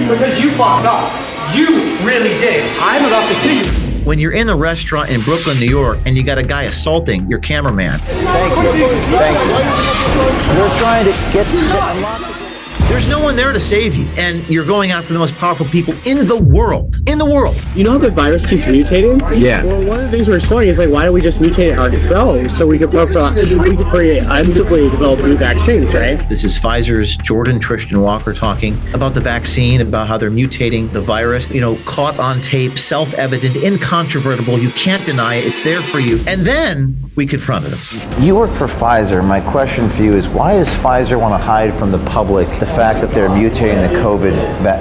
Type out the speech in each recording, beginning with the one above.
because you fucked up. You really did. I'm about to see you. When you're in the restaurant in Brooklyn, New York, and you got a guy assaulting your cameraman. Thank you. We're trying to get unlocked. There's no one there to save you, and you're going after the most powerful people in the world. In the world. You know how the virus keeps mutating? Yeah. Well, one of the things we're exploring is like, why don't we just mutate it ourselves so we could create undeveloped develop new vaccines, right? This is Pfizer's Jordan Tristan Walker talking about the vaccine, about how they're mutating the virus. You know, caught on tape, self-evident, incontrovertible. You can't deny it. It's there for you. And then we confronted him. You work for Pfizer. My question for you is, why does Pfizer want to hide from the public the fact that they're mutating the COVID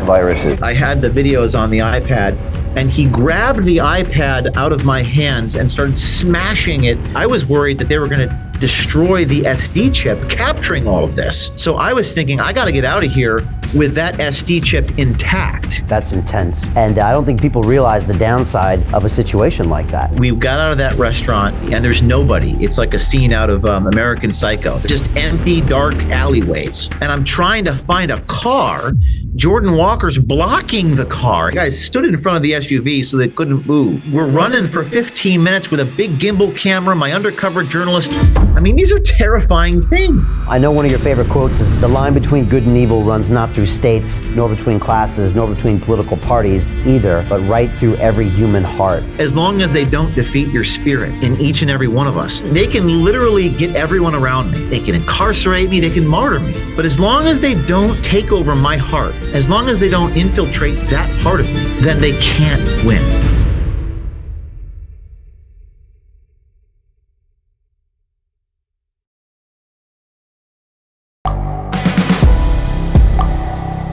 viruses? I had the videos on the iPad, and he grabbed the iPad out of my hands and started smashing it. I was worried that they were going to destroy the SD chip capturing all of this. So I was thinking, I got to get out of here with that SD chip intact. That's intense. And I don't think people realize the downside of a situation like that. We got out of that restaurant and there's nobody. It's like a scene out of American Psycho. Just empty, dark alleyways. And I'm trying to find a car. Jordan Walker's blocking the car. Guys stood in front of the SUV so they couldn't move. We're running for 15 minutes with a big gimbal camera, my undercover journalist. I mean, these are terrifying things. I know one of your favorite quotes is, "The line between good and evil runs not through states, nor between classes, nor between political parties either, but right through every human heart." As long as they don't defeat your spirit in each and every one of us, they can literally get everyone around me. They can incarcerate me, they can martyr me. But as long as they don't take over my heart, as long as they don't infiltrate that part of me, then they can't win.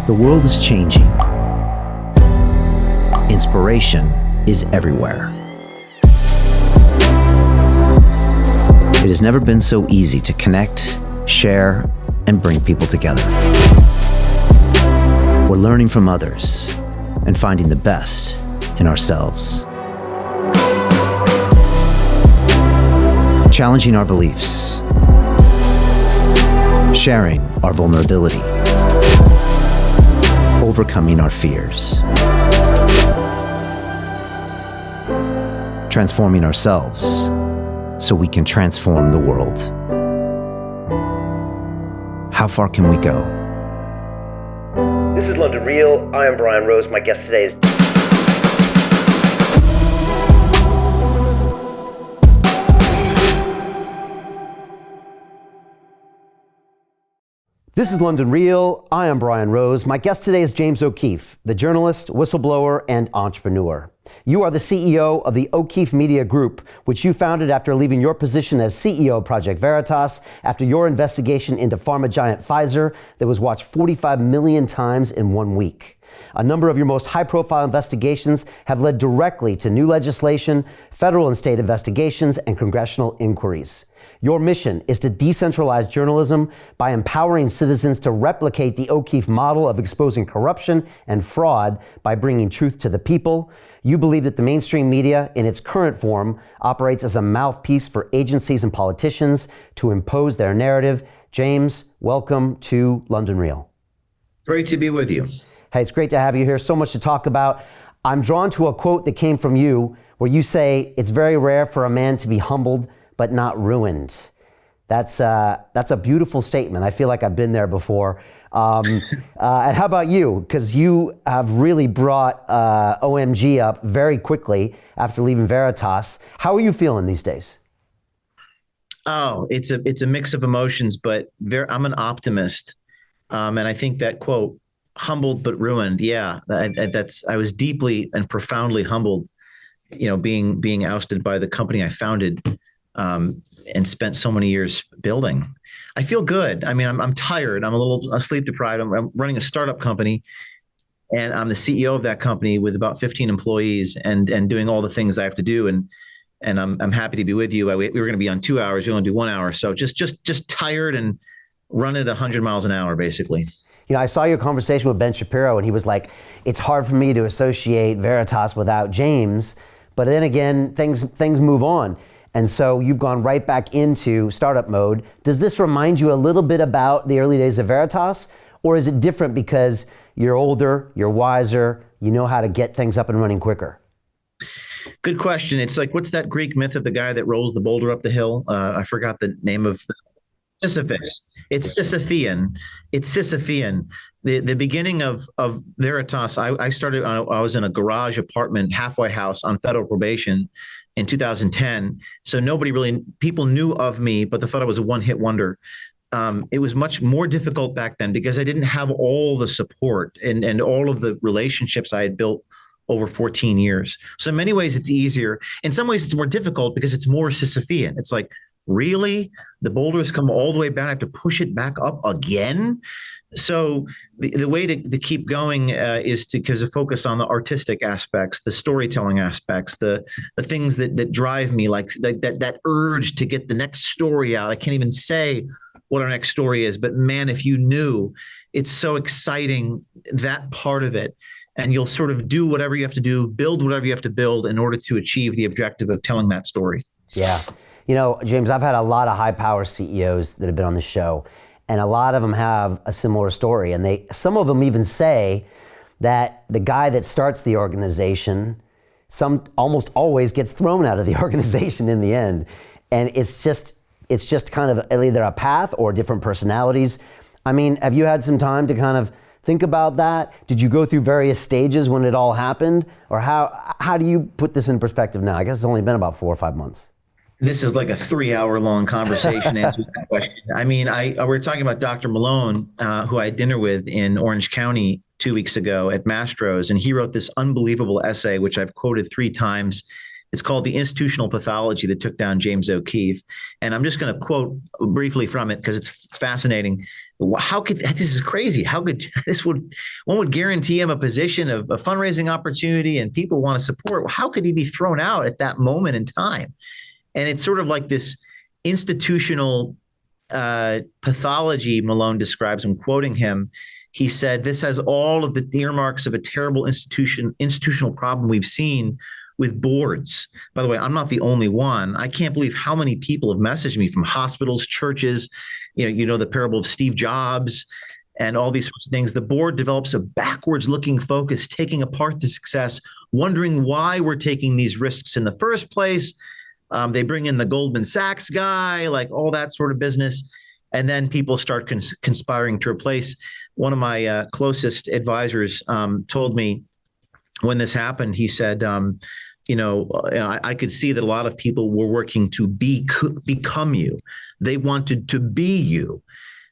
The world is changing. Inspiration is everywhere. It has never been so easy to connect, share, and bring people together. We're learning from others and finding the best in ourselves. Challenging our beliefs. Sharing our vulnerability. Overcoming our fears. Transforming ourselves so we can transform the world. How far can we go? This is London Real. I am Brian Rose. My guest today is... This is London Real. I am Brian Rose. My guest today is James O'Keefe, the journalist, whistleblower, and entrepreneur. You are the CEO of the O'Keefe Media Group, which you founded after leaving your position as CEO of Project Veritas after your investigation into pharma giant Pfizer that was watched 45 million times in 1 week. A number of your most high-profile investigations have led directly to new legislation, federal and state investigations, and congressional inquiries. Your mission is to decentralize journalism by empowering citizens to replicate the O'Keefe model of exposing corruption and fraud by bringing truth to the people. You believe that the mainstream media, in its current form, operates as a mouthpiece for agencies and politicians to impose their narrative. James, welcome to London Real. Great to be with you. Hey, it's great to have you here. So much to talk about. I'm drawn to a quote that came from you where you say, "It's very rare for a man to be humbled but not ruined." That's a beautiful statement. I feel like I've been there before. And how about you? Because you have really brought OMG up very quickly after leaving Veritas. How are you feeling these days? Oh, it's a mix of emotions, but I'm an optimist. And I think that quote, humbled but ruined. Yeah, I was deeply and profoundly humbled, being ousted by the company I founded. And spent so many years building. I feel good. I mean, I'm tired. I'm sleep deprived. I'm running a startup company, and I'm the CEO of that company with about 15 employees, and doing all the things I have to do. And I'm happy to be with you. We were going to be on 2 hours. We only do 1 hour. So just tired and run at 100 miles an hour, basically. I saw your conversation with Ben Shapiro, and he was like, "It's hard for me to associate Veritas without James." But then again, things move on. And so you've gone right back into startup mode. Does this remind you a little bit about the early days of Veritas? Or is it different because You're older, you're wiser, you know how to get things up and running quicker. Good question. It's like, what's that Greek myth of the guy that rolls the boulder up the hill? I forgot the name of Sisyphus. It's Sisyphean. It's Sisyphean. The beginning of Veritas, I was in a garage apartment, halfway house on federal probation in 2010. So people knew of me, but they thought I was a one-hit wonder. It was much more difficult back then because I didn't have all the support and all of the relationships I had built over 14 years. So in many ways, it's easier. In some ways, it's more difficult because it's more Sisyphean. It's like, really? The boulders come all the way down. I have to push it back up again? So the way to keep going is to focus on the artistic aspects, the storytelling aspects, the things that drive me, like that urge to get the next story out. I can't even say what our next story is, but man, if you knew, it's so exciting, that part of it. And you'll sort of do whatever you have to do, build whatever you have to build in order to achieve the objective of telling that story. Yeah. You know, James, I've had a lot of high power CEOs that have been on the show, and a lot of them have a similar story. And some of them even say that the guy that starts the organization, almost always gets thrown out of the organization in the end. And it's just kind of either a path or different personalities. I mean, have you had some time to kind of think about that? Did you go through various stages when it all happened? Or how do you put this in perspective now? I guess it's only been about 4 or 5 months. This is like a 3-hour-long conversation answering that question. I mean, we're talking about Dr. Malone, who I had dinner with in Orange County 2 weeks ago at Mastro's, and he wrote this unbelievable essay, which I've quoted 3 times. It's called The Institutional Pathology That Took Down James O'Keefe. And I'm just going to quote briefly from it because it's fascinating. This is crazy. One would guarantee him a position of a fundraising opportunity and people want to support. How could he be thrown out at that moment in time? And it's sort of like this institutional pathology Malone describes. I'm quoting him. He said, this has all of the earmarks of a terrible institutional problem we've seen with boards. By the way, I'm not the only one. I can't believe how many people have messaged me from hospitals, churches, you know, the parable of Steve Jobs and all these sorts of things. The board develops a backwards looking focus, taking apart the success, wondering why we're taking these risks in the first place. They bring in the Goldman Sachs guy, like all that sort of business. And then people start conspiring to replace. One of my closest advisors told me when this happened, he said, I could see that a lot of people were working to become you. They wanted to be you.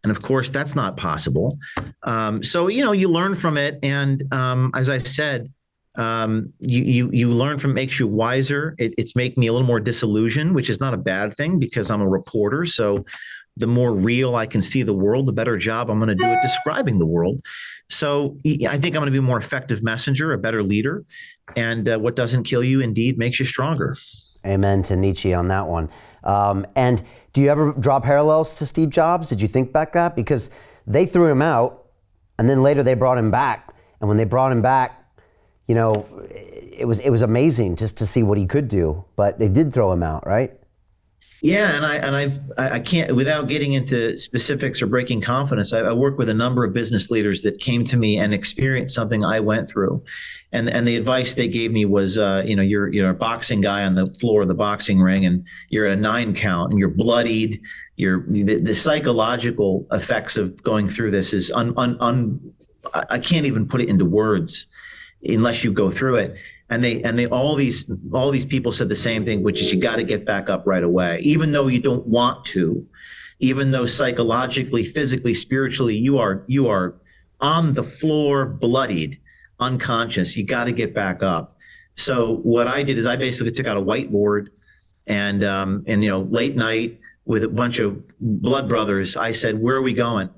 And of course, that's not possible. So, you learn from it. And as I've said, you learn from, makes you wiser. It's making me a little more disillusioned, which is not a bad thing because I'm a reporter. So the more real I can see the world, the better job I'm going to do at describing the world. So I think I'm going to be a more effective messenger, a better leader. And what doesn't kill you indeed makes you stronger. Amen to Nietzsche on that one. And do you ever draw parallels to Steve Jobs? Did you think back that? Because they threw him out and then later they brought him back. And when they brought him back, it was amazing just to see what he could do, but they did throw him out, right? Yeah, and I can't, without getting into specifics or breaking confidence, I work with a number of business leaders that came to me and experienced something I went through, and the advice they gave me was, you're a boxing guy on the floor of the boxing ring, and you're at a 9 count, and you're bloodied. The psychological effects of going through this is I can't even put it into words unless you go through it. And they all these people said the same thing, which is you got to get back up right away, even though you don't want to, even though psychologically, physically, spiritually, you are on the floor, bloodied, unconscious. You got to get back up. So what I did is I basically took out a whiteboard and late night with a bunch of blood brothers, I said, where are we going?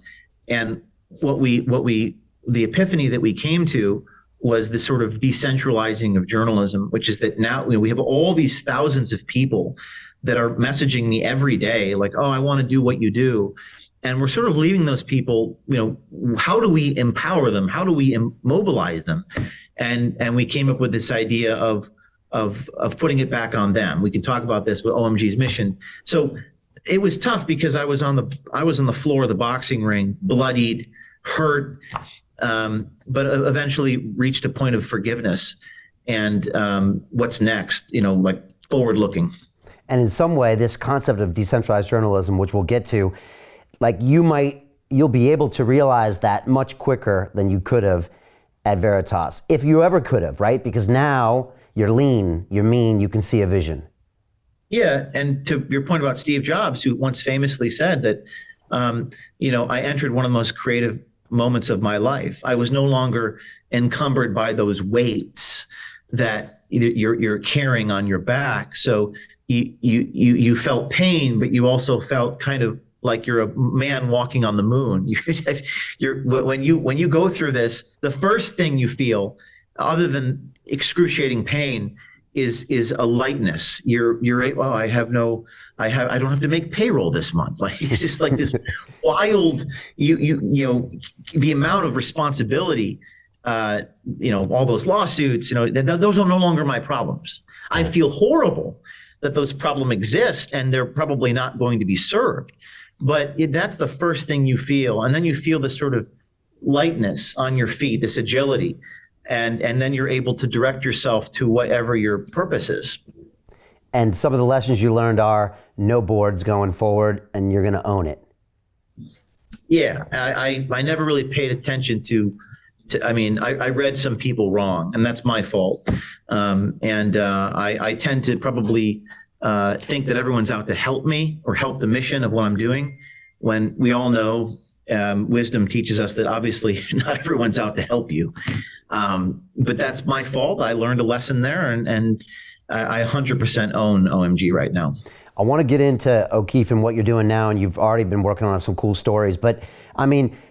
And the epiphany that we came to was the sort of decentralizing of journalism, which is that now we have all these thousands of people that are messaging me every day, like, oh, I want to do what you do. And we're sort of leaving those people, how do we empower them? How do we mobilize them? And we came up with this idea of putting it back on them. We can talk about this with OMG's mission. So it was tough because I was on the floor of the boxing ring, bloodied, hurt, but eventually reached a point of forgiveness and what's next, like forward looking. And in some way, this concept of decentralized journalism, which we'll get to, like you'll be able to realize that much quicker than you could have at Veritas, if you ever could have, right? Because now you're lean, you're mean, you can see a vision. Yeah, and to your point about Steve Jobs, who once famously said that, I entered one of the most creative moments of my life. I was no longer encumbered by those weights that you're carrying on your back. So you felt pain, but you also felt kind of like you're a man walking on the moon. When you go through this, the first thing you feel, other than excruciating pain, is a lightness. I don't have to make payroll this month. Like it's just like this wild, the amount of responsibility, all those lawsuits, those are no longer my problems. I feel horrible that those problems exist and they're probably not going to be served. But that's the first thing you feel. And then you feel this sort of lightness on your feet, this agility. And then you're able to direct yourself to whatever your purpose is. And some of the lessons you learned are no boards going forward, and you're going to own it. Yeah, I never really paid attention to I read some people wrong, and that's my fault. I tend to probably think that everyone's out to help me or help the mission of what I'm doing, when we all know wisdom teaches us that obviously not everyone's out to help you. But that's my fault. I learned a lesson there, and I 100% own OMG right now. I want to get into O'Keefe and what you're doing now, and you've already been working on some cool stories. But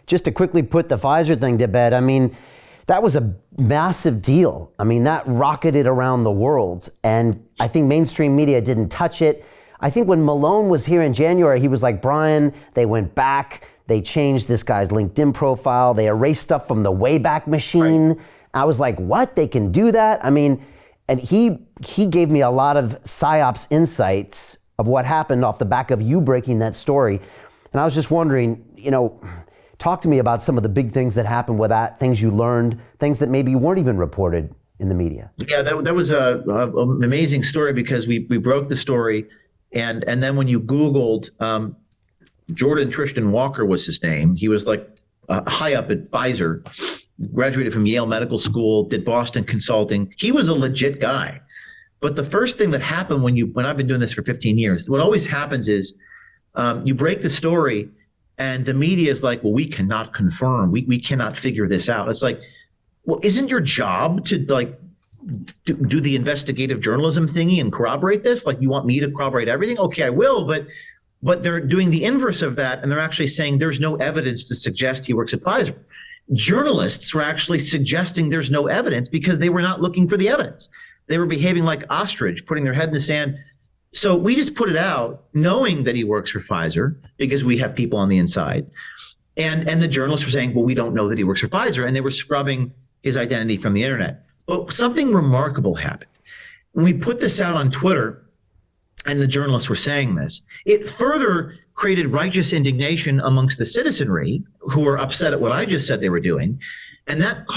just to quickly put the Pfizer thing to bed, that was a massive deal. That rocketed around the world, and I think mainstream media didn't touch it. I think when Malone was here in January, he was like, Brian, they went back, they changed this guy's LinkedIn profile, they erased stuff from the Wayback Machine. Right. I was like, what? They can do that? And he gave me a lot of PsyOps insights of what happened off the back of you breaking that story. And I was just wondering, talk to me about some of the big things that happened with that, things you learned, things that maybe weren't even reported in the media. Yeah, that was an amazing story, because we broke the story. And then when you Googled, Jordan Tristan Walker was his name. He was like high up at Pfizer, graduated from Yale Medical School, did Boston consulting. He was a legit guy. But the first thing that happened when I've been doing this for 15 years, what always happens is you break the story and the media is like, well, we cannot confirm. We cannot figure this out. It's like, well, isn't your job to do the investigative journalism thingy and corroborate this? Like, you want me to corroborate everything? Okay, I will, but they're doing the inverse of that, and they're actually saying there's no evidence to suggest he works at Pfizer. Journalists were actually suggesting there's no evidence because they were not looking for the evidence. They were behaving like ostrich, putting their head in the sand. So we just put it out knowing that he works for Pfizer because we have people on the inside. And the journalists were saying, well, we don't know that he works for Pfizer. And they were scrubbing his identity from the internet. But something remarkable happened. When we put this out on Twitter, and the journalists were saying this, it further created righteous indignation amongst the citizenry who were upset at what I just said they were doing. And that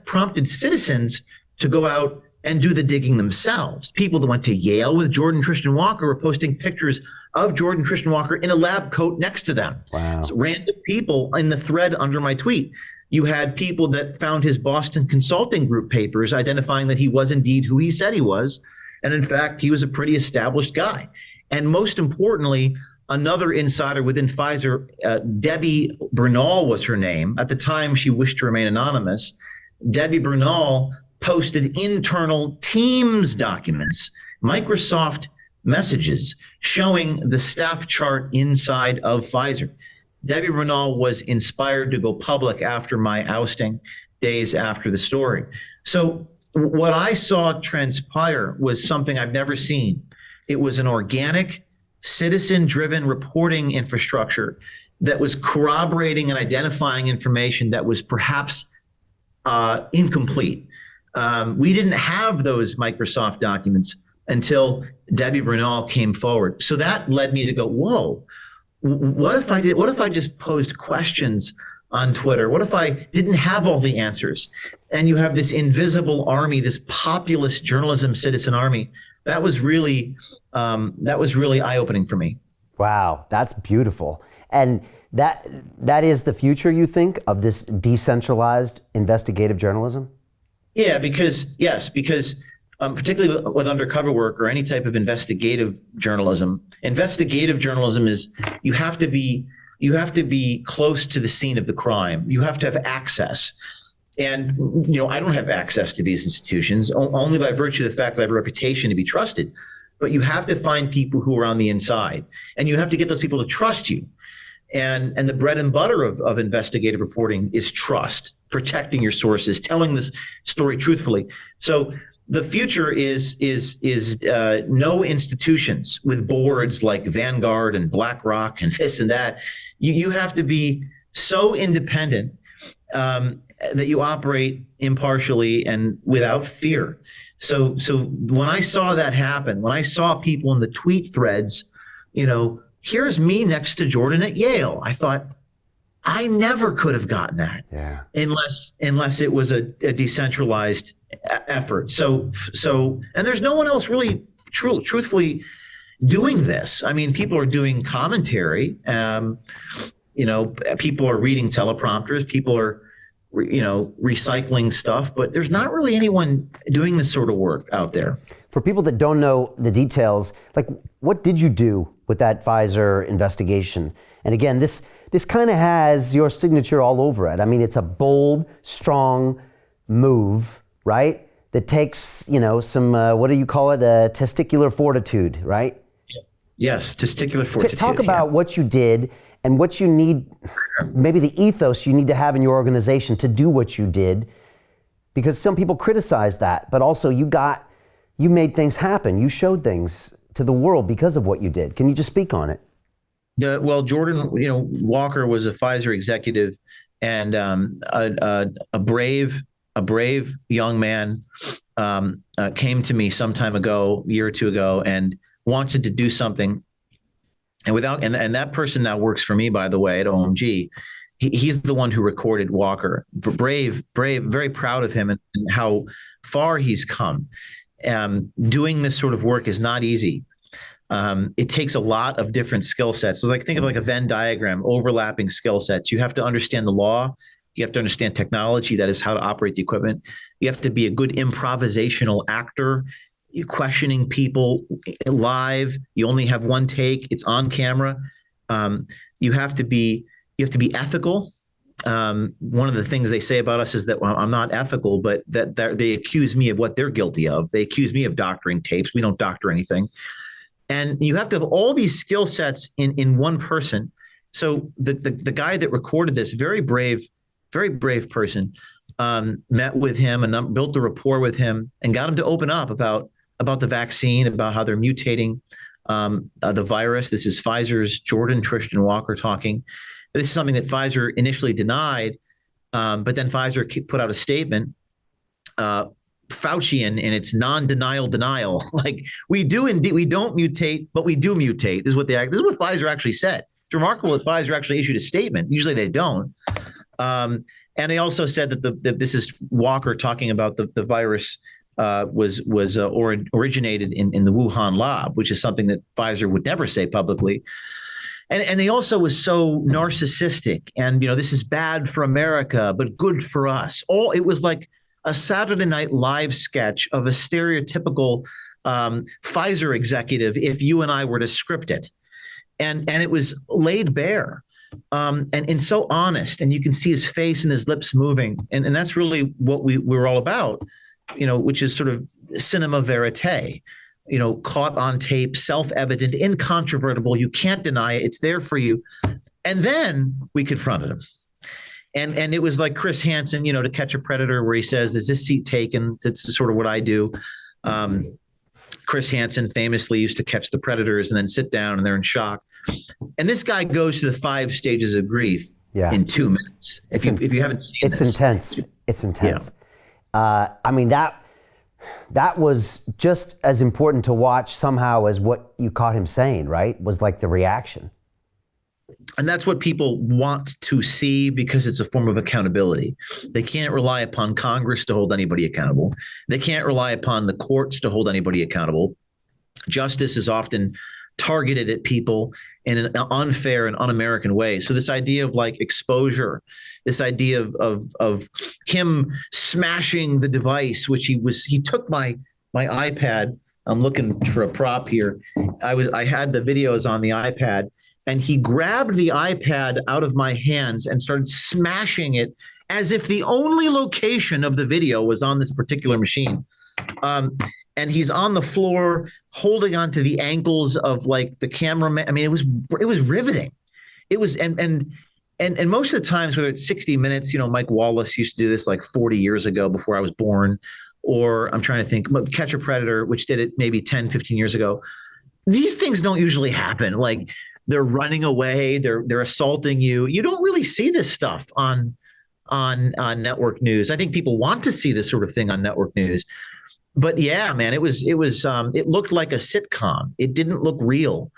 prompted citizens to go out and do the digging themselves. People that went to Yale with Jordan Tristan Walker were posting pictures of Jordan Tristan Walker in a lab coat next to them. Wow. So random people in the thread under my tweet. You had people that found his Boston Consulting Group papers identifying that he was indeed who he said he was. And in fact, he was a pretty established guy. And most importantly, another insider within Pfizer, Debbie Bernal was her name. At the time, she wished to remain anonymous. Debbie Bernal posted internal Teams documents, Microsoft messages, showing the staff chart inside of Pfizer. Debbie Bernal was inspired to go public after my ousting, days after the story. So what I saw transpire was something I've never seen. It was an organic, citizen-driven reporting infrastructure that was corroborating and identifying information that was perhaps incomplete. We didn't have those Microsoft documents until Debbie Bernal came forward. So that led me to go, whoa, what if I just posed questions on Twitter? What if I didn't have all the answers? And you have this invisible army, this populist journalism citizen army. That was really eye-opening for me. Wow, that's beautiful. And that is the future, you think, of this decentralized investigative journalism? Yeah, because particularly with undercover work or any type of investigative journalism is you have to be close to the scene of the crime. You have to have access. And, I don't have access to these institutions only by virtue of the fact that I have a reputation to be trusted. But you have to find people who are on the inside, and you have to get those people to trust you. And the bread and butter of investigative reporting is trust, protecting your sources, telling this story truthfully. So the future is no institutions with boards like Vanguard and BlackRock and this and that. You have to be so independent that you operate impartially and without fear. So when I saw that happen, when I saw people in the tweet threads, here's me next to Jordan at Yale, I thought, I never could have gotten that unless it was a decentralized effort. So and there's no one else really truthfully doing this. I mean, people are doing commentary. People are reading teleprompters. People are recycling stuff, but there's not really anyone doing this sort of work out there. For people that don't know the details, like, what did you do with that Pfizer investigation? And again, this kind of has your signature all over it. I mean, it's a bold, strong move, right? That takes, some, what do you call it? Testicular fortitude, right? Yes, testicular fortitude. Talk about what you did and what you need, maybe the ethos you need to have in your organization to do what you did, because some people criticize that, but also you made things happen. You showed things to the world because of what you did. Can you just speak on it? Well, Jordan, Walker was a Pfizer executive and a brave young man came to me some time ago, a year or two ago, and wanted to do something. And that person now works for me, by the way, at OMG. He's the one who recorded Walker. Brave, very proud of him and how far he's come. Doing this sort of work is not easy. It takes a lot of different skill sets. So think of like a Venn diagram, overlapping skill sets. You have to understand the law. You have to understand technology. That is how to operate the equipment. You have to be a good improvisational actor. You're questioning people live. You only have one take. It's on camera. You have to be ethical. One of the things they say about us is that I'm not ethical, but that they accuse me of what they're guilty of. They accuse me of doctoring tapes. We don't doctor anything. And you have to have all these skill sets in one person. So the guy that recorded this, very brave person, met with him and built a rapport with him and got him to open up about the vaccine, about how they're mutating the virus. This is Pfizer's Jordan Tristan Walker talking. This is something that Pfizer initially denied, but then Pfizer put out a statement, Faucian in its non-denial denial. Like, we don't mutate, but we do mutate. This is what Pfizer actually said. It's remarkable that Pfizer actually issued a statement. Usually they don't. And they also said that this is Walker talking about the virus originated in the Wuhan lab, which is something that Pfizer would never say publicly. And they also was so narcissistic and, this is bad for America, but good for us. It was like a Saturday Night Live sketch of a stereotypical Pfizer executive if you and I were to script it. And it was laid bare and so honest. And you can see his face and his lips moving. And that's really what we're all about, which is sort of cinema verite. Caught on tape, self-evident, incontrovertible. You can't deny it. It's there for you. And then we confronted him. And it was like Chris Hansen, To Catch a Predator, where he says, is this seat taken? That's sort of what I do. Chris Hansen famously used to catch the predators and then sit down and they're in shock. And this guy goes to the 5 stages of grief in 2 minutes. If you haven't seen it's this. Intense. It's intense. Yeah. That was just as important to watch somehow as what you caught him saying, right? Was like the reaction. And that's what people want to see because it's a form of accountability. They can't rely upon Congress to hold anybody accountable. They can't rely upon the courts to hold anybody accountable. Justice is often targeted at people in an unfair and un-American way. So this idea of like exposure, this idea of him smashing the device, which he took my iPad. I'm looking for a prop here. I had the videos on the iPad, and he grabbed the iPad out of my hands and started smashing it as if the only location of the video was on this particular machine. And he's on the floor holding onto the ankles of like the cameraman. I mean, it was riveting. It was, and most of the times, whether it's 60 Minutes, Mike Wallace used to do this like 40 years ago before I was born, or I'm trying to think, Catch a Predator, which did it maybe 10, 15 years ago. These things don't usually happen. Like they're running away, they're assaulting you. You don't really see this stuff on network news. I think people want to see this sort of thing on network news. But yeah, man, it looked like a sitcom. It didn't look real.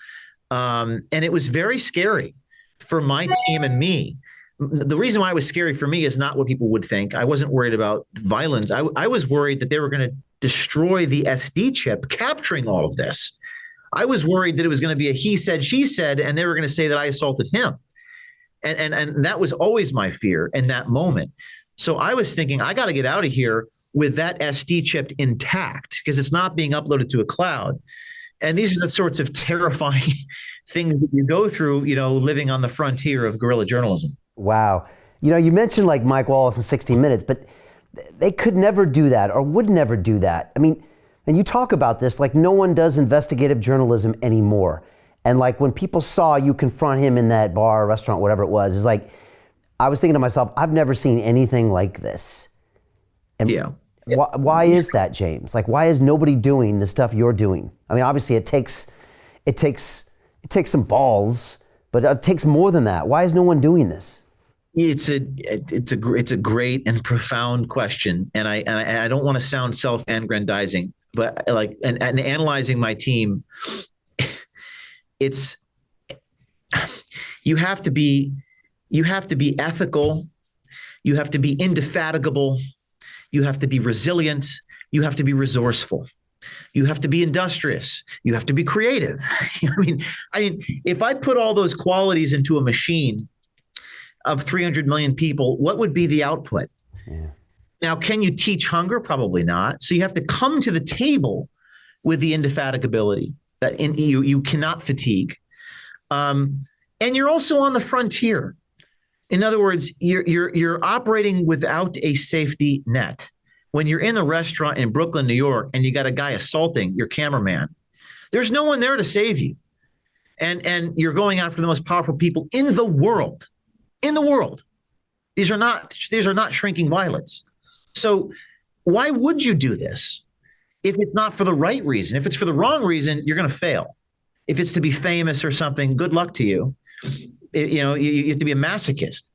And it was very scary for my team and me. The reason why it was scary for me is not what people would think. I wasn't worried about violence. I was worried that they were going to destroy the SD chip capturing all of this. I was worried that it was going to be a he said, she said, and they were going to say that I assaulted him. And that was always my fear in that moment. So I was thinking, I got to get out of here with that SD chip intact because it's not being uploaded to a cloud. And these are the sorts of terrifying things that you go through, living on the frontier of guerrilla journalism. Wow. You mentioned like Mike Wallace in 60 Minutes, but they could never do that or would never do that. I mean, and you talk about this, like no one does investigative journalism anymore. And like when people saw you confront him in that bar, restaurant, whatever it was, it's like, I was thinking to myself, I've never seen anything like this. And yeah. Why is that, James? Like, why is nobody doing the stuff you're doing? I mean, obviously it takes some balls, but it takes more than that. Why is no one doing this? It's a great and profound question, and I don't want to sound self-aggrandizing, but like and analyzing my team, it's you have to be ethical, you have to be indefatigable, you have to be resilient, you have to be resourceful, you have to be industrious, you have to be creative. I mean, if I put all those qualities into a machine of 300 million people, what would be the output? Yeah. Now, can you teach hunger? Probably not. So you have to come to the table with the indefatigability that you cannot fatigue. And you're also on the frontier. In other words, you're operating without a safety net. When you're in a restaurant in Brooklyn, New York, and you got a guy assaulting your cameraman, there's no one there to save you. And you're going after the most powerful people in the world. In the world. These are not shrinking violets. So why would you do this if it's not for the right reason? If it's for the wrong reason, you're going to fail. If it's to be famous or something, good luck to you. You have to be a masochist.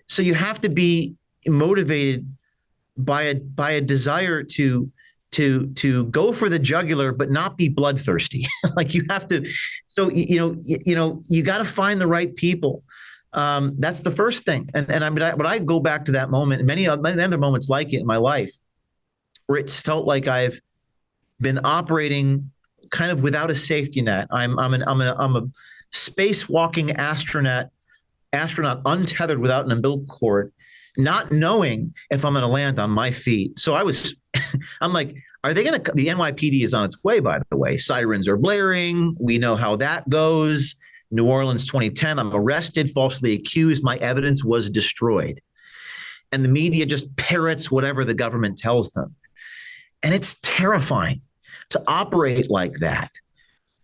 So you have to be motivated by a desire to go for the jugular, but not be bloodthirsty. Like you have to. So you got to find the right people. That's the first thing. And I mean, when I go back to that moment and many other moments like it in my life, where it's felt like I've been operating kind of without a safety net. I'm a spacewalking astronaut untethered without an umbilical cord, not knowing if I'm going to land on my feet. So I'm like, are they going to, the NYPD is on its way, by the way. Sirens are blaring. We know how that goes. New Orleans 2010, I'm arrested, falsely accused. My evidence was destroyed. And the media just parrots whatever the government tells them. And it's terrifying to operate like that.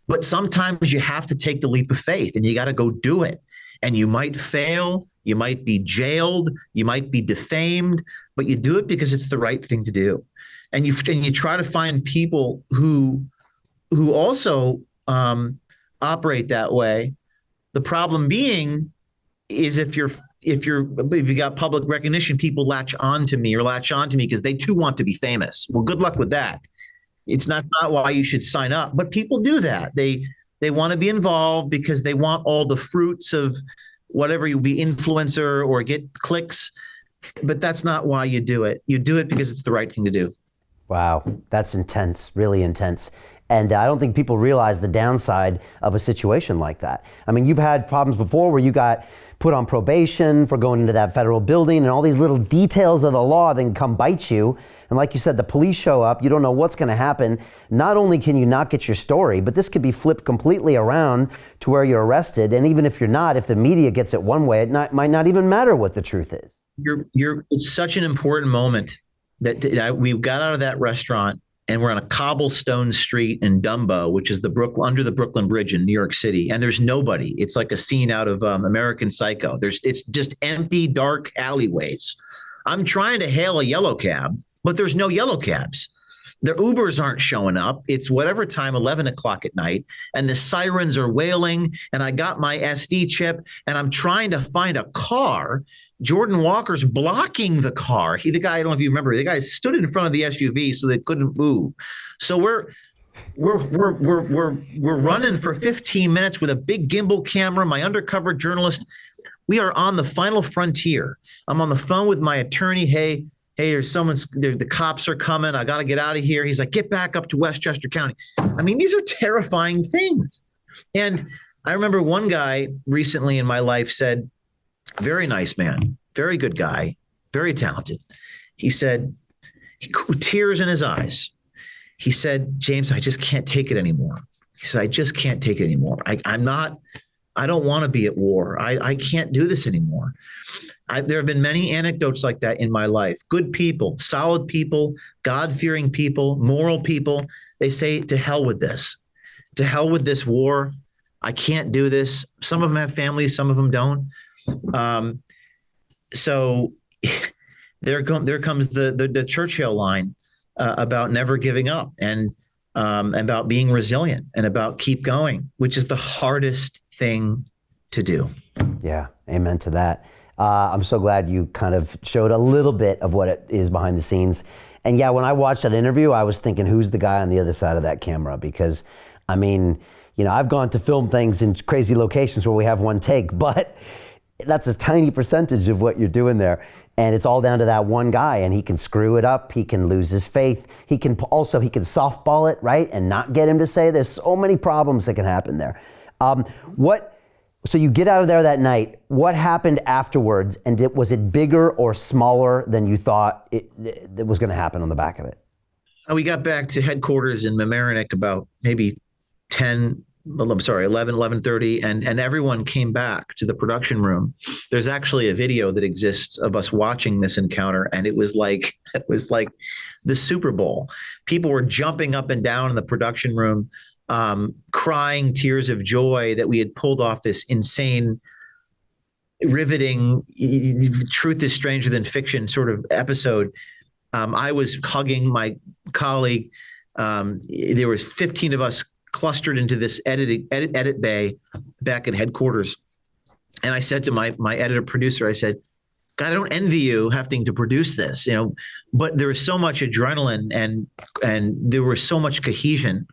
But sometimes you have to take the leap of faith and you got to go do it. And you might fail, you might be jailed, you might be defamed, but you do it because it's the right thing to do. And you try to find people who also operate that way. The problem being is if you got public recognition, people latch on to me because they too want to be famous. Well, good luck with that. It's not why you should sign up, but people do that. They They want to be involved because they want all the fruits of whatever you be influencer or get clicks. But that's not why you do it. You do it because it's the right thing to do. Wow, that's intense, really intense. And I don't think people realize the downside of a situation like that. I mean, you've had problems before where you got put on probation for going into that federal building, and all these little details of the law then come bite you. And like you said, the police show up, you don't know what's going to happen. Not only can you not get your story, but this could be flipped completely around to where you're arrested. And even if you're not, if the media gets it one way, might not even matter what the truth is. It's such an important moment that we got out of that restaurant and we're on a cobblestone street in Dumbo, which is under the Brooklyn Bridge in New York City. And there's nobody. It's like a scene out of American Psycho. It's just empty, dark alleyways. I'm trying to hail a yellow cab, but there's no yellow cabs. The Ubers aren't showing up. It's whatever time, 11 o'clock at night, and the sirens are wailing, and I got my SD chip, and I'm trying to find a car. Jordan Walker's blocking the car. The guy, I don't know if you remember, the guy stood in front of the SUV so they couldn't move. So we're running for 15 minutes with a big gimbal camera, my undercover journalist. We are on the final frontier. I'm on the phone with my attorney. Hey, there's the cops are coming. I got to get out of here. He's like, get back up to Westchester County. I mean, these are terrifying things. And I remember one guy recently in my life said, very nice man, very good guy, very talented. He said, tears in his eyes. He said, James, I just can't take it anymore. He said, I just can't take it anymore. I don't want to be at war. I can't do this anymore. There have been many anecdotes like that in my life. Good people, solid people, God-fearing people, moral people. They say, to hell with this. To hell with this war. I can't do this. Some of them have families, some of them don't. So there comes the Churchill line about never giving up and about being resilient and about keep going, which is the hardest thing to do. Yeah, amen to that. I'm so glad you kind of showed a little bit of what it is behind the scenes. And yeah, when I watched that interview, I was thinking, who's the guy on the other side of that camera? Because, I mean, I've gone to film things in crazy locations where we have one take, but that's a tiny percentage of what you're doing there. And it's all down to that one guy, and he can screw it up. He can lose his faith. He can softball it, right? And not get him to say. There's so many problems that can happen there. So you get out of there that night. What happened afterwards? And was it bigger or smaller than you thought it was going to happen on the back of it? We got back to headquarters in Mamaroneck about maybe 11:30, and everyone came back to the production room. There's actually a video that exists of us watching this encounter, and it was like the Super Bowl. People were jumping up and down in the production room, crying tears of joy that we had pulled off this insane, riveting, truth is stranger than fiction sort of episode. I was hugging my colleague. There was 15 of us clustered into this edit bay back at headquarters. And I said to my editor producer, I said, God, I don't envy you having to produce this, but there was so much adrenaline and there was so much cohesion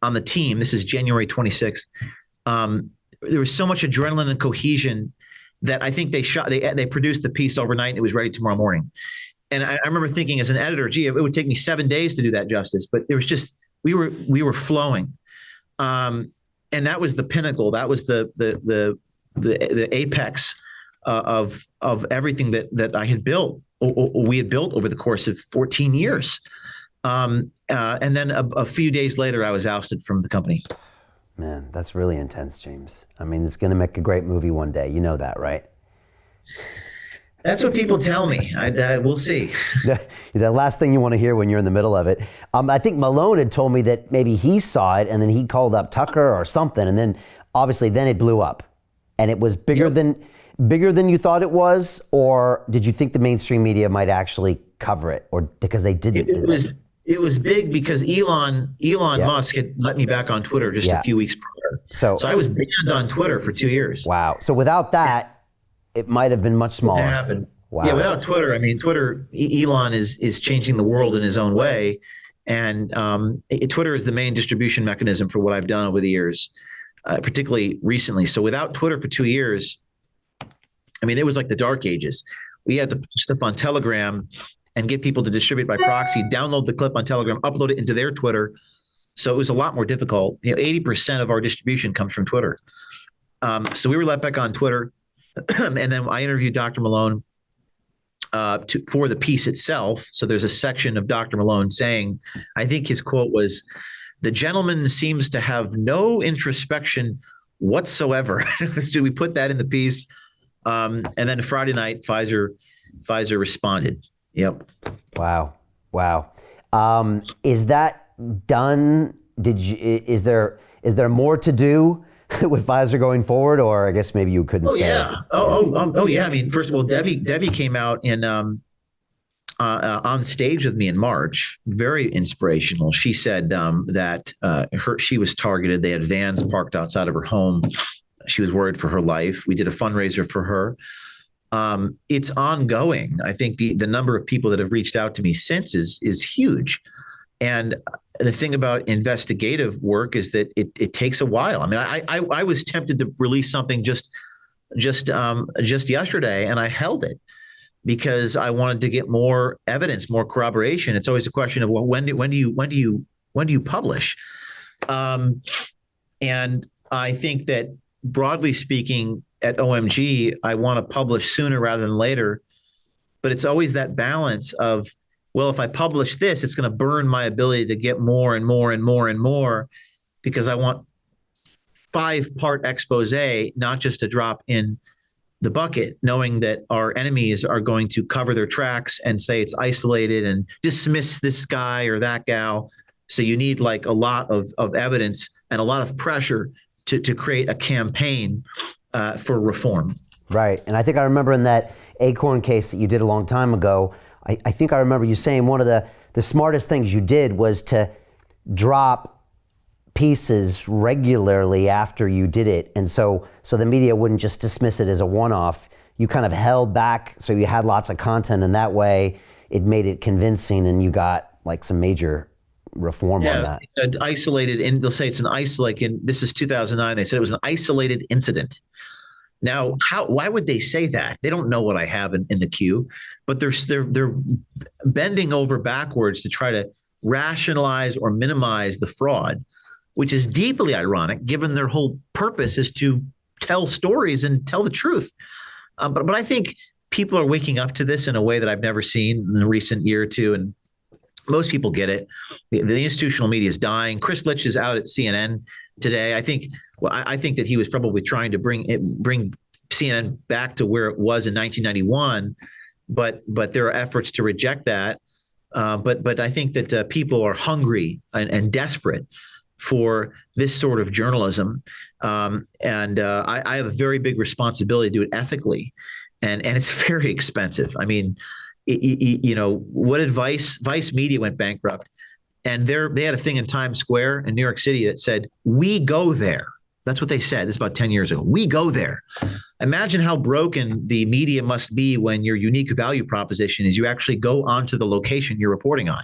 on the team. This is January 26th. There was so much adrenaline and cohesion that I think they produced the piece overnight and it was ready tomorrow morning. And I remember thinking as an editor, gee, it would take me 7 days to do that justice, but there was just, we were flowing. And that was the pinnacle. That was the apex of everything that I had built, or we had built over the course of 14 years. And then a few days later, I was ousted from the company. Man, that's really intense, James. I mean, it's going to make a great movie one day. You know that, right? That's what people tell me. We'll see. The last thing you want to hear when you're in the middle of it. I think Malone had told me that maybe he saw it and then he called up Tucker or something, and then obviously then it blew up, and it was bigger than you thought it was, or did you think the mainstream media might actually cover it, or because they didn't? It was big because Elon Musk had let me back on Twitter just a few weeks prior. So I was banned on Twitter for 2 years. Wow. So without that, it might have been much smaller. It happened. Wow. Yeah, without Twitter, I mean, Elon is changing the world in his own way. And Twitter is the main distribution mechanism for what I've done over the years, particularly recently. So without Twitter for 2 years, I mean, it was like the dark ages. We had to put stuff on Telegram and get people to distribute by proxy, download the clip on Telegram, upload it into their Twitter. So it was a lot more difficult. 80% of our distribution comes from Twitter. So we were let back on Twitter. And then I interviewed Dr. Malone for the piece itself. So there's a section of Dr. Malone saying, I think his quote was, "The gentleman seems to have no introspection whatsoever." So we put that in the piece. And then Friday night, Pfizer responded. Yep. Wow. Is that done? Is there more to do with Pfizer going forward, or I guess maybe you couldn't say? Yeah. Oh yeah. I mean, first of all, Debbie came out in on stage with me in March. Very inspirational. She said that she was targeted. They had vans parked outside of her home. She was worried for her life. We did a fundraiser for her. It's ongoing. I think the number of people that have reached out to me since is huge. And the thing about investigative work is that it takes a while. I mean, I was tempted to release something just yesterday, and I held it because I wanted to get more evidence, more corroboration. It's always a question of, well, when do you publish? And I think that broadly speaking, at OMG, I want to publish sooner rather than later. But it's always that balance of, well, if I publish this, it's going to burn my ability to get more and more and more and more, because I want 5-part expose, not just to drop in the bucket, knowing that our enemies are going to cover their tracks and say it's isolated and dismiss this guy or that gal. So you need like a lot of evidence and a lot of pressure to create a campaign for reform. Right. And I think I remember in that Acorn case that you did a long time ago, I think I remember you saying one of the smartest things you did was to drop pieces regularly after you did it. And so the media wouldn't just dismiss it as a one-off. You kind of held back, so you had lots of content, and that way it made it convincing, and you got like some major reform on that. An isolated, and they'll say it's an this is 2009. They said it was an isolated incident. Now, why would they say that? They don't know what I have in the queue, but they're bending over backwards to try to rationalize or minimize the fraud, which is deeply ironic given their whole purpose is to tell stories and tell the truth. But I think people are waking up to this in a way that I've never seen in the recent year or two, and most people get it. The institutional media is dying. Chris Litch is out at CNN today. I think that he was probably trying to bring CNN back to where it was in 1991, but there are efforts to reject that. But I think that people are hungry and desperate for this sort of journalism, and I have a very big responsibility to do it ethically, and it's very expensive. I mean, what advice? Vice Media went bankrupt, and they had a thing in Times Square in New York City that said, "We go there." That's what they said. This is about 10 years ago. We go there. Imagine how broken the media must be when your unique value proposition is you actually go onto the location you're reporting on.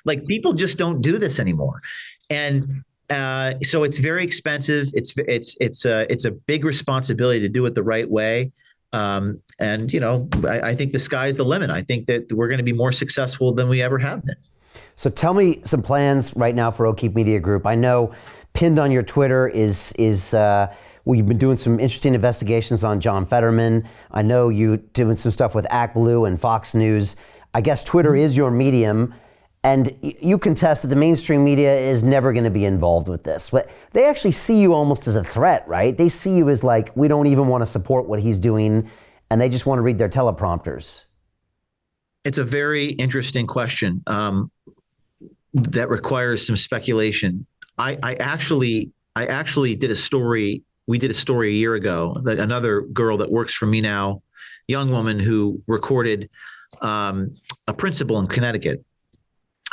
Like people just don't do this anymore, and so it's very expensive. It's a big responsibility to do it the right way. And I think the sky's the limit. I think that we're going to be more successful than we ever have been. So tell me some plans right now for O'Keefe Media Group. I know pinned on your Twitter is you've been doing some interesting investigations on John Fetterman. I know you doing some stuff with ActBlue and Fox News. I guess Twitter is your medium, and you contest that the mainstream media is never going to be involved with this. But they actually see you almost as a threat, right? They see you as like, we don't even want to support what he's doing, and they just want to read their teleprompters. It's a very interesting question that requires some speculation. I actually did a story. We did a story a year ago that another girl that works for me now, young woman who recorded a principal in Connecticut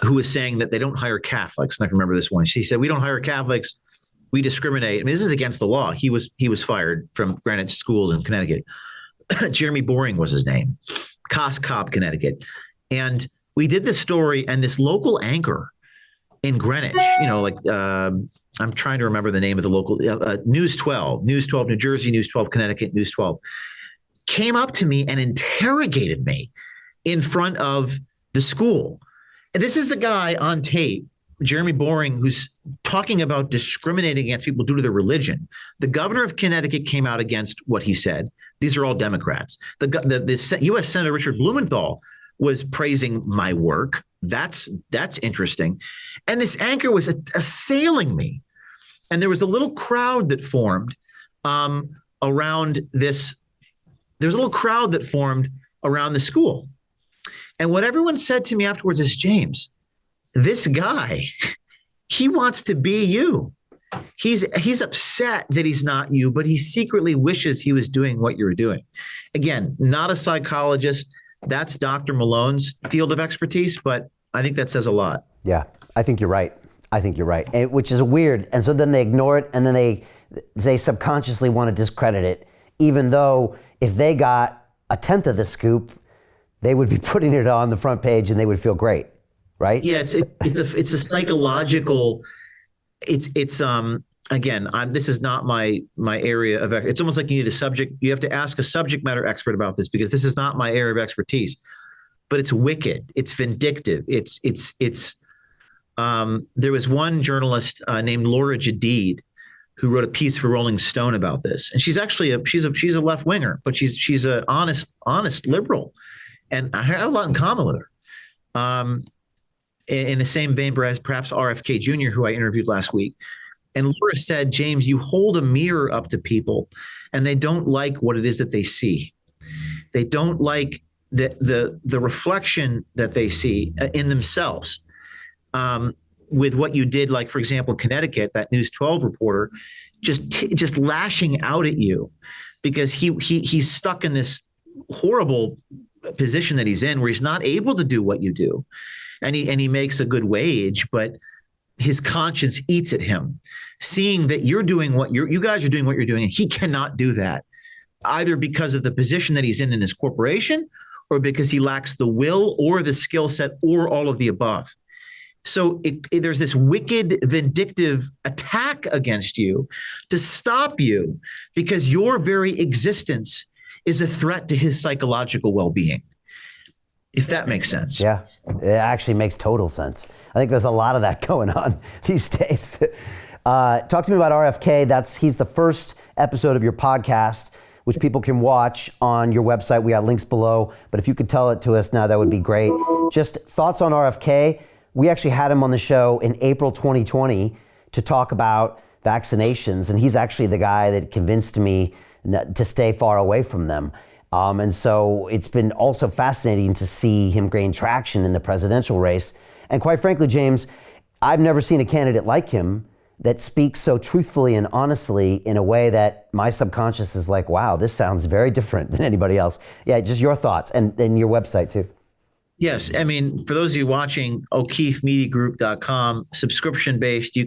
who was saying that they don't hire Catholics. And I can remember this one. She said, "We don't hire Catholics. We discriminate." I mean, this is against the law. He was fired from Greenwich schools in Connecticut. Jeremy Boring was his name, Cobb, Connecticut. And we did this story, and this local anchor in Greenwich, I'm trying to remember the name of the local News 12, New Jersey, News 12, Connecticut, News 12, came up to me and interrogated me in front of the school. And this is the guy on tape, Jeremy Boring, who's talking about discriminating against people due to their religion. The governor of Connecticut came out against what he said. These are all Democrats. The U.S. Senator Richard Blumenthal was praising my work. That's interesting. And this anchor was assailing me. And there was a little crowd that formed around this. There's a little crowd that formed around the school. And what everyone said to me afterwards is, James, this guy, he wants to be you. He's upset that he's not you, but he secretly wishes he was doing what you're doing. Again, not a psychologist. That's Dr. Malone's field of expertise, but I think that says a lot. Yeah, I think you're right. Which is weird. And so then they ignore it, and then they subconsciously want to discredit it, even though if they got a tenth of the scoop, they would be putting it on the front page and they would feel great, right? Yeah, it's a psychological. Again, this is not my area of. It's almost like you need a subject. You have to ask a subject matter expert about this, because this is not my area of expertise. But it's wicked. It's vindictive. There was one journalist named Laura Jadid who wrote a piece for Rolling Stone about this, and she's actually she's a left winger, but she's an honest liberal, and I have a lot in common with her. In the same vein as perhaps RFK Jr., who I interviewed last week. And Laura said, James, you hold a mirror up to people and they don't like what it is that they see. They don't like the reflection that they see in themselves. With what you did, like, for example, Connecticut, that News 12 reporter, just lashing out at you because he's stuck in this horrible position that he's in where he's not able to do what you do. And he makes a good wage, but his conscience eats at him, seeing that you guys are doing what you're doing, and he cannot do that, either because of the position that he's in his corporation, or because he lacks the will or the skill set, or all of the above. So there's this wicked, vindictive attack against you to stop you, because your very existence is a threat to his psychological well-being. If that makes sense. Yeah, it actually makes total sense. I think there's a lot of that going on these days. Talk to me about RFK. He's the first episode of your podcast, which people can watch on your website. We got links below, but if you could tell it to us now, that would be great. Just thoughts on RFK. We actually had him on the show in April 2020 to talk about vaccinations, and he's actually the guy that convinced me to stay far away from them. And so it's been also fascinating to see him gain traction in the presidential race. And quite frankly, James, I've never seen a candidate like him that speaks so truthfully and honestly in a way that my subconscious is like, wow, this sounds very different than anybody else. Yeah, just your thoughts and your website too. Yes. I mean, for those of you watching, O'KeefeMediaGroup.com, subscription-based,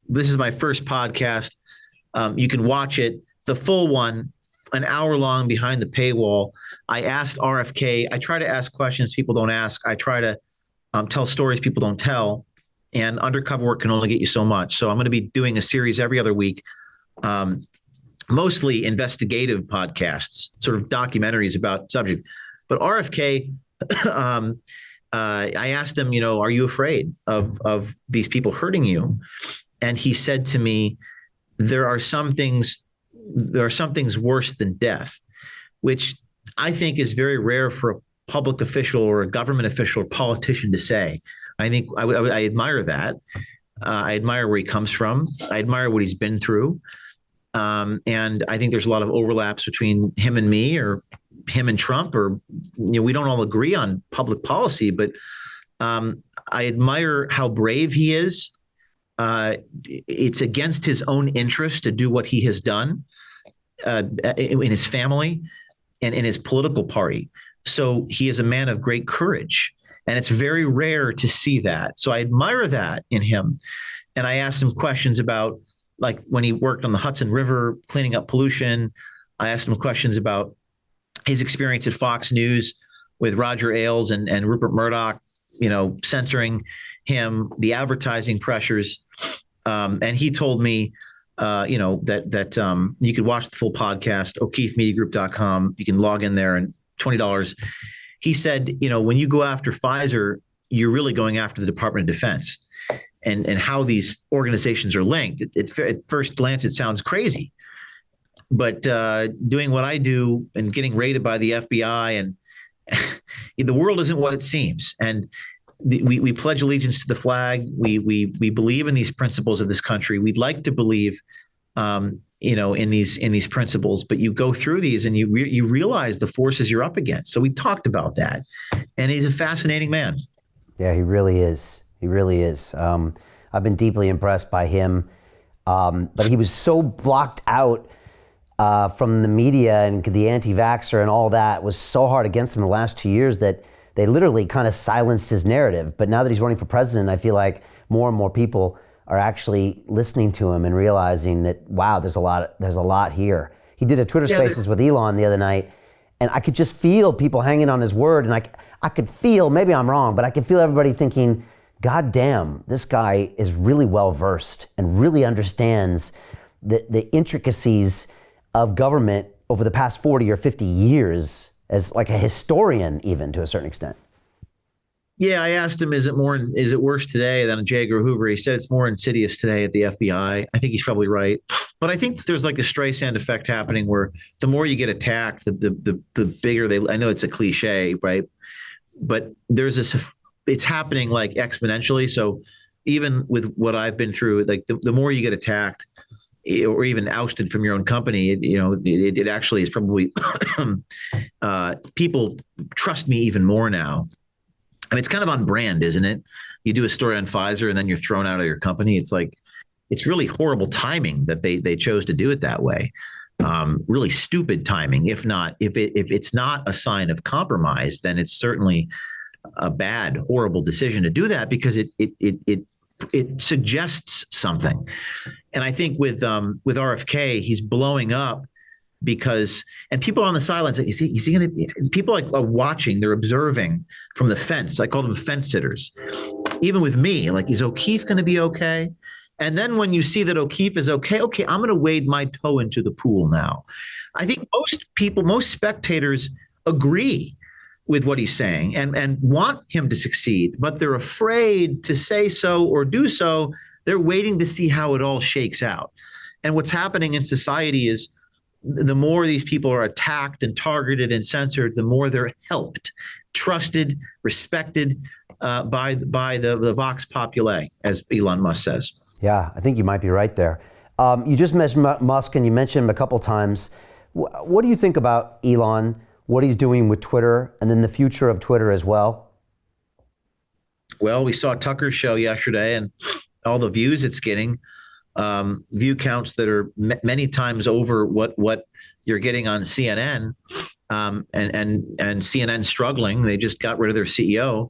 this is my first podcast. You can watch it, the full one, an hour long behind the paywall. I asked RFK, I try to ask questions people don't ask. I try to tell stories people don't tell, and undercover work can only get you so much. So I'm going to be doing a series every other week, mostly investigative podcasts, sort of documentaries about subject. But RFK, I asked him, are you afraid of these people hurting you? And he said to me, there are some things worse than death, which I think is very rare for a public official or a government official or politician to say. I think I admire that. I admire where he comes from. I admire what he's been through. And I think there's a lot of overlaps between him and me, or him and Trump, or, we don't all agree on public policy, but I admire how brave he is. It's against his own interest to do what he has done in his family and in his political party. So he is a man of great courage, and it's very rare to see that. So I admire that in him. And I asked him questions about, like, when he worked on the Hudson River, cleaning up pollution. I asked him questions about his experience at Fox News with Roger Ailes and Rupert Murdoch, censoring him, the advertising pressures. And he told me, that you could watch the full podcast, o'keefemediagroup.com. You can log in there and $20. He said, when you go after Pfizer, you're really going after the Department of Defense and how these organizations are linked. At first glance, it sounds crazy. But doing what I do and getting raided by the FBI, and the world isn't what it seems. And we pledge allegiance to the flag. We believe in these principles of this country. We'd like to believe, in these principles. But you go through these and you realize the forces you're up against. So we talked about that, and he's a fascinating man. Yeah, he really is. He really is. I've been deeply impressed by him, but he was so blocked out from the media, and the anti-vaxxer and all that was so hard against him in the last 2 years that they literally kind of silenced his narrative. But now that he's running for president, I feel like more and more people are actually listening to him and realizing that, wow, there's a lot here. He did a Twitter Spaces with Elon the other night, and I could just feel people hanging on his word, and I could feel, maybe I'm wrong, but I could feel everybody thinking, God damn, this guy is really well versed and really understands the intricacies of government over the past 40 or 50 years as like a historian, even to a certain extent. Yeah, I asked him, is it worse today than J. Edgar Hoover? He said it's more insidious today at the FBI. I think he's probably right. But I think there's like a Streisand effect happening where the more you get attacked, the bigger they, I know it's a cliche, right? But it's happening like exponentially. So even with what I've been through, like the more you get attacked or even ousted from your own company, it actually is probably, people trust me even more now. I mean, it's kind of on brand, isn't it? You do a story on Pfizer and then you're thrown out of your company. It's like, it's really horrible timing that they chose to do it that way. Really stupid timing. If it's not a sign of compromise, then it's certainly a bad, horrible decision to do that, because it suggests something. And I think with RFK, he's blowing up because, and people on the sidelines, is he going to, people like are watching, they're observing from the fence. I call them fence sitters. Even with me, like, is O'Keefe going to be okay? And then when you see that O'Keefe is okay, I'm going to wade my toe into the pool now. I think most spectators agree with what he's saying and want him to succeed, but they're afraid to say so or do so. They're waiting to see how it all shakes out. And what's happening in society is the more these people are attacked and targeted and censored, the more they're helped, trusted, respected by the Vox Populi, as Elon Musk says. Yeah, I think you might be right there. You just mentioned Musk, and you mentioned him a couple times. What do you think about Elon, what he's doing with Twitter, and then the future of Twitter as well? Well, we saw Tucker's show yesterday and all the views it's getting, view counts that are many times over what you're getting on CNN, and CNN struggling. They just got rid of their CEO,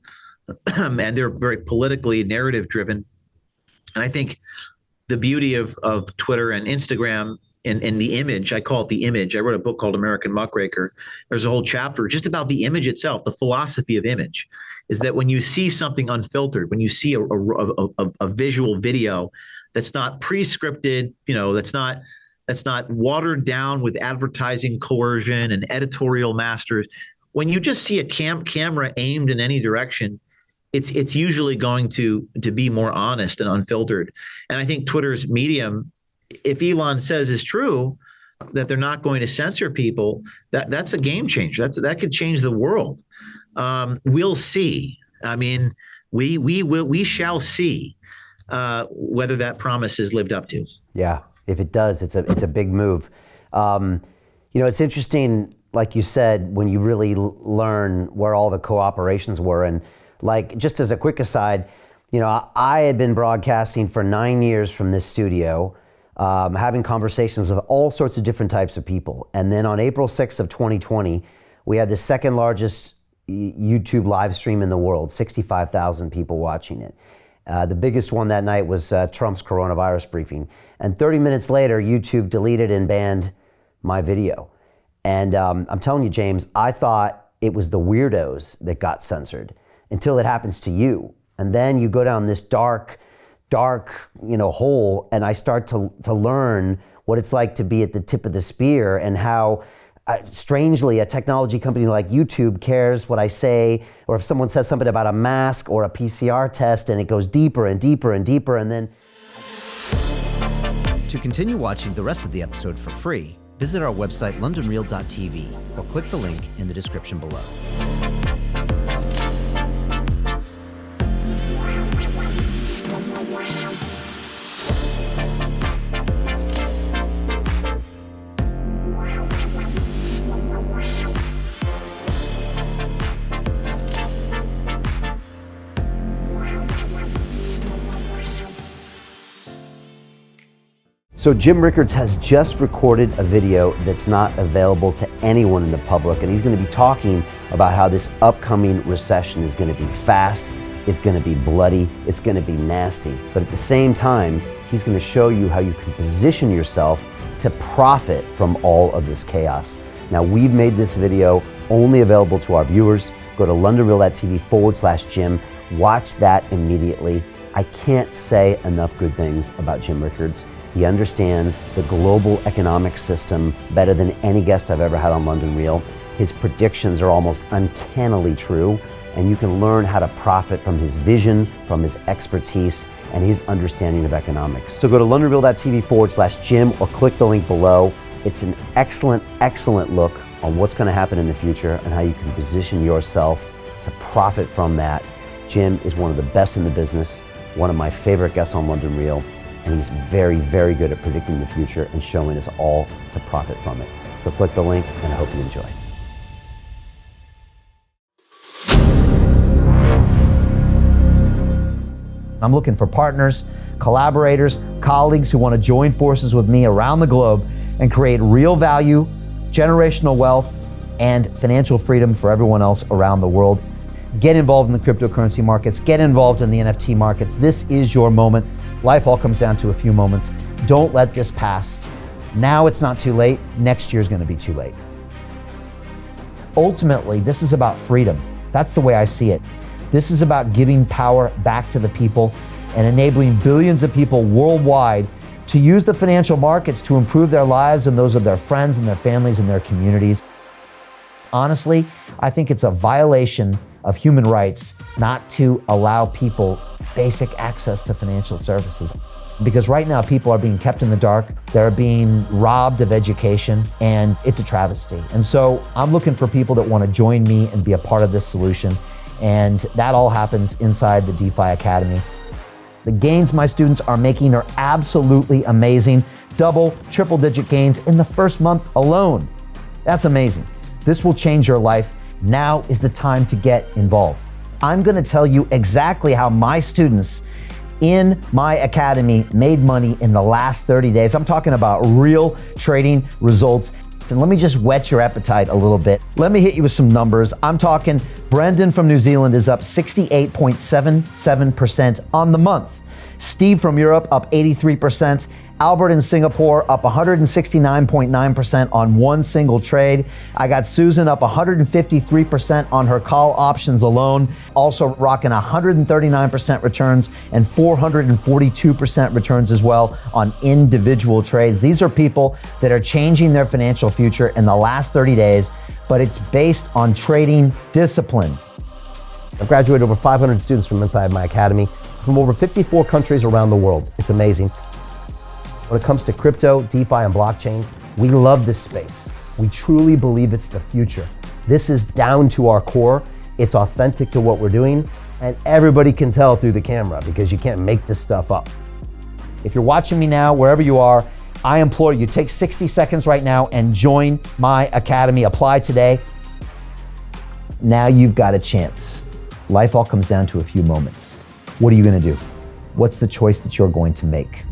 and they're very politically narrative driven. And I think the beauty of Twitter and Instagram and the image, I call it the image. I wrote a book called American Muckraker. There's a whole chapter just about the image itself, the philosophy of image, is that when you see something unfiltered, when you see a visual video that's not pre-scripted, that's not watered down with advertising coercion and editorial masters, when you just see a camera aimed in any direction, it's usually going to be more honest and unfiltered. And I think Twitter's medium, if Elon says is true, that they're not going to censor people, that's a game changer. That could change the world. We'll see. I mean, we shall see whether that promise is lived up to. Yeah, if it does, it's a big move. It's interesting, like you said, when you really learn where all the cooperations were. And like, just as a quick aside, I had been broadcasting for 9 years from this studio, having conversations with all sorts of different types of people. And then on April 6th of 2020, we had the second largest YouTube live stream in the world, 65,000 people watching it. The biggest one that night was Trump's coronavirus briefing. And 30 minutes later, YouTube deleted and banned my video. And I'm telling you, James, I thought it was the weirdos that got censored. until it happens to you. And then you go down this dark, hole, and I start to learn what it's like to be at the tip of the spear, and how strangely a technology company like YouTube cares what I say, or if someone says something about a mask or a PCR test, and it goes deeper and deeper and deeper, and then... To continue watching the rest of the episode for free, visit our website londonreal.tv or click the link in the description below. So Jim Rickards has just recorded a video that's not available to anyone in the public, and he's going to be talking about how this upcoming recession is going to be fast, it's going to be bloody, it's going to be nasty. But at the same time, he's going to show you how you can position yourself to profit from all of this chaos. Now, we've made this video only available to our viewers. Go to londonreal.tv/Jim. Watch that immediately. I can't say enough good things about Jim Rickards. He understands the global economic system better than any guest I've ever had on London Real. His predictions are almost uncannily true, and you can learn how to profit from his vision, from his expertise, and his understanding of economics. So go to londonreal.tv/Jim or click the link below. It's an excellent, excellent look on what's going to happen in the future and how you can position yourself to profit from that. Jim is one of the best in the business, one of my favorite guests on London Real. And he's very, very good at predicting the future and showing us all to profit from it. So click the link, and I hope you enjoy. I'm looking for partners, collaborators, colleagues who want to join forces with me around the globe and create real value, generational wealth, and financial freedom for everyone else around the world. Get involved in the cryptocurrency markets, get involved in the NFT markets. This is your moment. Life all comes down to a few moments. Don't let this pass. Now it's not too late. Next year's going to be too late. Ultimately, this is about freedom. That's the way I see it. This is about giving power back to the people and enabling billions of people worldwide to use the financial markets to improve their lives and those of their friends and their families and their communities. Honestly, I think it's a violation of human rights not to allow people basic access to financial services. Because right now people are being kept in the dark, they're being robbed of education, and it's a travesty. And so I'm looking for people that want to join me and be a part of this solution. And that all happens inside the DeFi Academy. The gains my students are making are absolutely amazing. Double, triple digit gains in the first month alone. That's amazing. This will change your life. Now is the time to get involved. I'm going to tell you exactly how my students in my academy made money in the last 30 days. I'm talking about real trading results. And let me just whet your appetite a little bit. Let me hit you with some numbers. I'm talking Brendan from New Zealand is up 68.77% on the month. Steve from Europe up 83%. Albert in Singapore up 169.9% on one single trade. I got Susan up 153% on her call options alone, also rocking 139% returns and 442% returns as well on individual trades. These are people that are changing their financial future in the last 30 days, but it's based on trading discipline. I've graduated over 500 students from inside my academy from over 54 countries around the world. It's amazing. When it comes to crypto, DeFi, and blockchain, we love this space. We truly believe it's the future. This is down to our core. It's authentic to what we're doing, and everybody can tell through the camera because you can't make this stuff up. If you're watching me now, wherever you are, I implore you, take 60 seconds right now and join my academy. Apply today. Now you've got a chance. Life all comes down to a few moments. What are you going to do? What's the choice that you're going to make?